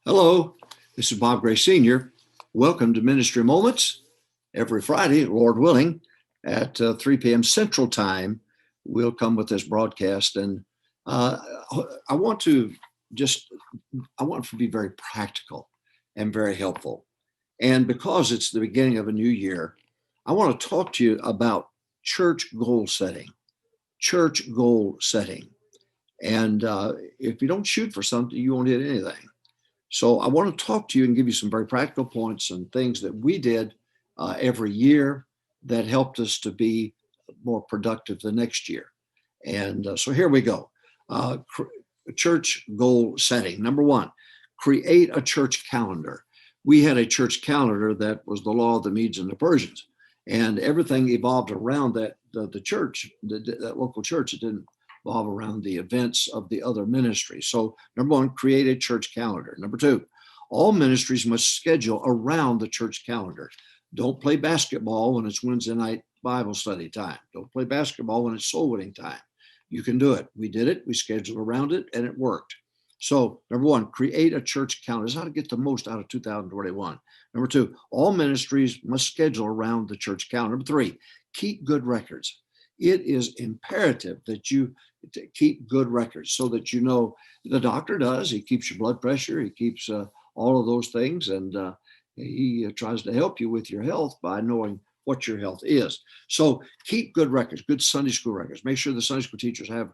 Hello, this is Bob Gray Sr. Welcome to Ministry Moments. Every Friday, Lord willing, at 3 p.m. Central Time, we'll come with this broadcast. And uh, I want to just, I want to be very practical and very helpful. And because it's the beginning of a new year, I want to talk to you about church goal setting. Church goal setting. And if you don't shoot for something, you won't hit anything. So I want to talk to you and give you some very practical points and things that we did every year that helped us to be more productive the next year. And so here we go. Church goal setting. Number one, create a church calendar. We had a church calendar that was the law of the Medes and the Persians, and everything evolved around that. The church, that local church, it didn't revolve around the events of the other ministries. So, number one, create a church calendar. Number two, all ministries must schedule around the church calendar. Don't play basketball when it's Wednesday night Bible study time. Don't play basketball when it's soul winning time. You can do it. We did it. We scheduled around it, and it worked. So, number one, create a church calendar. This is how to get the most out of 2021. Number two, all ministries must schedule around the church calendar. Number three, keep good records. It is imperative that you keep good records so that you know the doctor does. He keeps your blood pressure. He keeps all of those things, and he tries to help you with your health by knowing what your health is. So keep good records, good Sunday school records. Make sure the Sunday school teachers have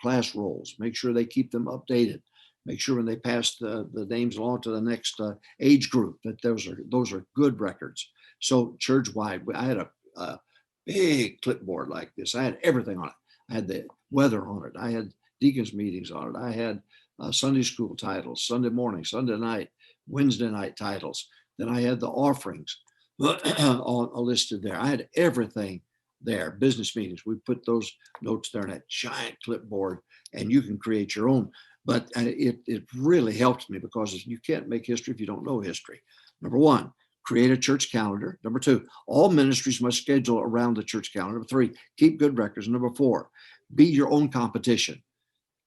class rolls. Make sure they keep them updated. Make sure when they pass the names along to the next age group that those are good records. So church wide, I had a big clipboard like this. I had everything on it. I had the weather on it. I had deacons meetings on it. I had Sunday school titles, Sunday morning, Sunday night, Wednesday night titles. Then I had the offerings all listed there. I had everything there. Business meetings. We put those notes there in that giant clipboard, and you can create your own. But it really helped me because you can't make history if you don't know history. Number one, create a church calendar. Number two, all ministries must schedule around the church calendar. Number three, keep good records. Number four, be your own competition.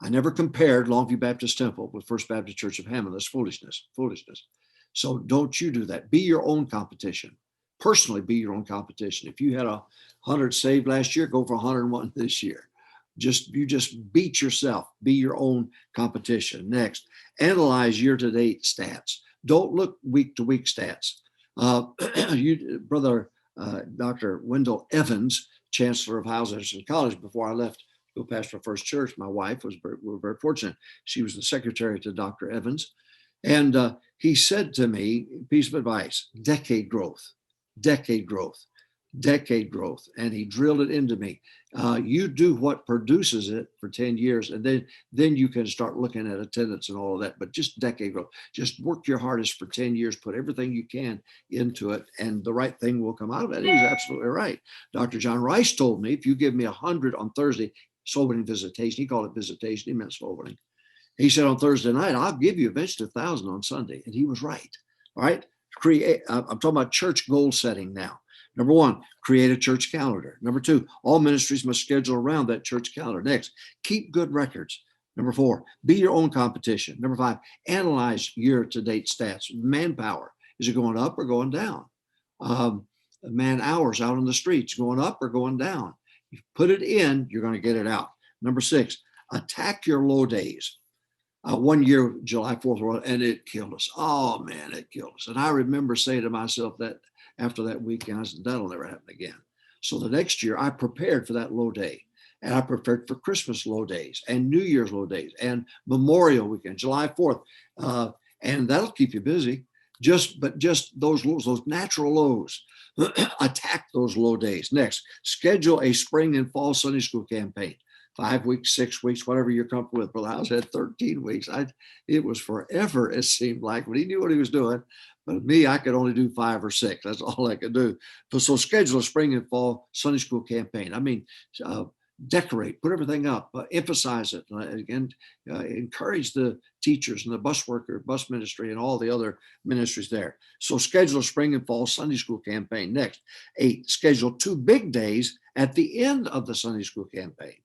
I never compared Longview Baptist Temple with First Baptist Church of Hammond. That's foolishness. So don't you do that. Be your own competition. Personally, be your own competition. If you had 100 saved last year, go for 101 this year. You just beat yourself. Be your own competition. Next, analyze year-to-date stats. Don't look week-to-week stats. Brother Dr. Wendell Evans, Chancellor of Hyles Anderson College, before I left to go pastor First Church, my wife we were very fortunate. She was the secretary to Dr. Evans. And he said to me, piece of advice, decade growth, decade growth, decade growth. And he drilled it into me. You do what produces it for 10 years, and then you can start looking at attendance and all of that. But just decade growth, just work your hardest for 10 years, put everything you can into it, and the right thing will come out of it. And he's absolutely right. Dr. John Rice told me, if you give me 100 on Thursday, soul winning visitation, he called it visitation, he meant soul winning. He said on Thursday night, I'll give you eventually 1,000 on Sunday. And he was right. All right. I'm talking about church goal setting now. Number one, create a church calendar. Number two, all ministries must schedule around that church calendar. Next, keep good records. Number four, be your own competition. Number five, analyze year-to-date stats. Manpower, is it going up or going down? Man hours out on the streets, going up or going down? You put it in, you're going to get it out. Number six, attack your low days. One year, July 4th, and it killed us. Oh, man, it killed us. And I remember saying to myself that after that weekend, I said, that'll never happen again. So the next year, I prepared for that low day. And I prepared for Christmas low days and New Year's low days and Memorial weekend, July 4th. And that'll keep you busy. Just those lows, those natural lows, attack those low days. Next, schedule a spring and fall Sunday school campaign. 5 weeks, 6 weeks, whatever you're comfortable with. Brother House had 13 weeks. It was forever, it seemed like, but he knew what he was doing. But me, I could only do 5 or 6. That's all I could do. So schedule a spring and fall Sunday school campaign. I mean, decorate, put everything up, emphasize it. Again, encourage the teachers and the bus ministry and all the other ministries there. So schedule a spring and fall Sunday school campaign. Next, 8, schedule 2 big days at the end of the Sunday school campaign.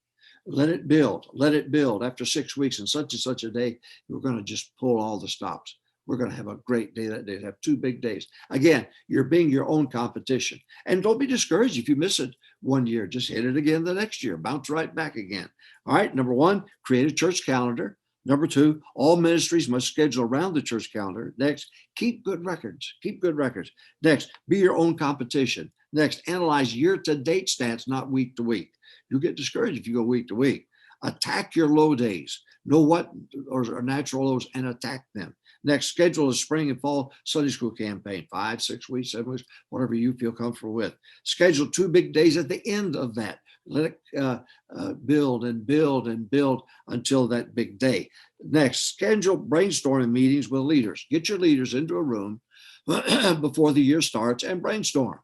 Let it build. After 6 weeks and such a day, we're going to just pull all the stops. We're going to have a great day that day. Have 2 big days. Again, you're being your own competition. And don't be discouraged if you miss it one year. Just hit it again the next year. Bounce right back again. All right. Number 1, create a church calendar. Number 2, all ministries must schedule around the church calendar. Next, keep good records. Keep good records. Next, be your own competition. Next, analyze year-to-date stats, not week to week. You'll get discouraged if you go week to week. Attack your low days. Know what are natural lows and attack them. Next, schedule a spring and fall Sunday school campaign, 5, 6 weeks, 7 weeks, whatever you feel comfortable with. Schedule 2 big days at the end of that. Let it build and build and build until that big day. Next, schedule brainstorming meetings with leaders. Get your leaders into a room before the year starts and brainstorm.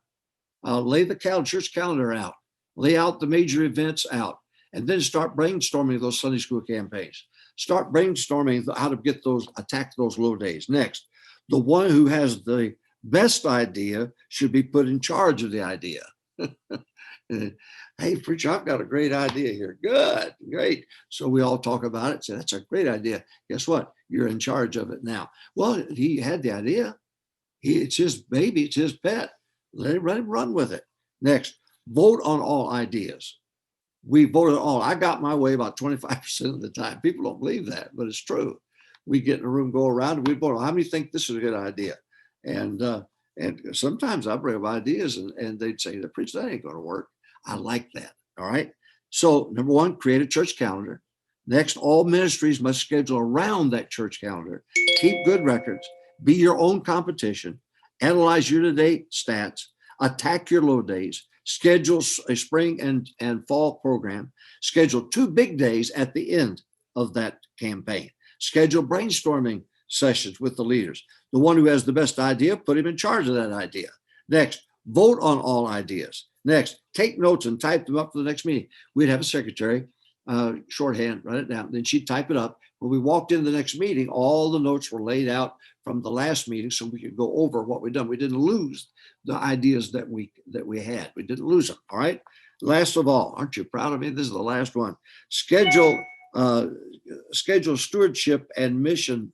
Lay the church calendar out. Lay out the major events out. And then start brainstorming those Sunday school campaigns. Start brainstorming how to attack those low days. Next, the one who has the best idea should be put in charge of the idea. Hey, preacher, I've got a great idea here. Good, great. So we all talk about it. Say, that's a great idea. Guess what? You're in charge of it now. Well, he had the idea. It's his baby. It's his pet. Let him run with it. Next, vote on all ideas. We voted all. I got my way about 25% of the time. People don't believe that, but it's true. We get in a room, go around, and we vote. How many think this is a good idea? And sometimes I bring up ideas, and they'd say, "The preacher, that ain't going to work." I like that. All right. So number 1, create a church calendar. Next, all ministries must schedule around that church calendar. Keep good records. Be your own competition. Analyze year-to-date stats. Attack your low days. Schedule a spring and fall program. Schedule 2 big days at the end of that campaign. Schedule brainstorming sessions with the leaders. The one who has the best idea, put him in charge of that idea. Next, vote on all ideas. Next, take notes and type them up for the next meeting. We'd have a secretary, shorthand, write it down. Then she'd type it up. When we walked into the next meeting, all the notes were laid out from the last meeting so we could go over what we'd done. We didn't lose the ideas that we had. We didn't lose them. All right. Last of all, aren't you proud of me? This is the last one. Schedule stewardship and mission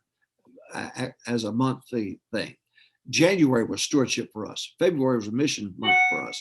as a monthly thing. January was stewardship for us. February was a mission month for us.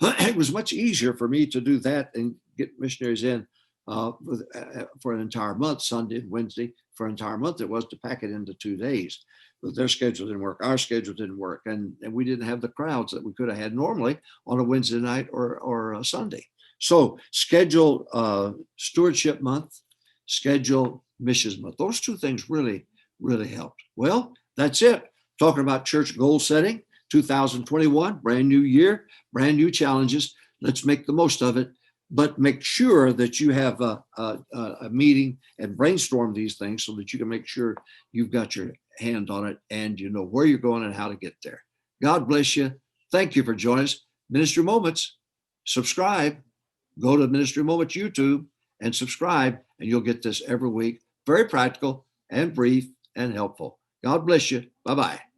It was much easier for me to do that and get missionaries in for an entire month, Sunday and Wednesday, for an entire month. It was to pack it into 2 days. But their schedule didn't work. Our schedule didn't work. And we didn't have the crowds that we could have had normally on a Wednesday night or a Sunday. So schedule stewardship month, schedule missions month. Those 2 things really, really helped. Well, that's it. Talking about church goal setting, 2021, brand new year, brand new challenges. Let's make the most of it. But make sure that you have a meeting and brainstorm these things so that you can make sure you've got your hand on it and you know where you're going and how to get there. God bless you. Thank you for joining us. Ministry Moments, subscribe. Go to Ministry Moments YouTube and subscribe, and you'll get this every week. Very practical and brief and helpful. God bless you. Bye-bye.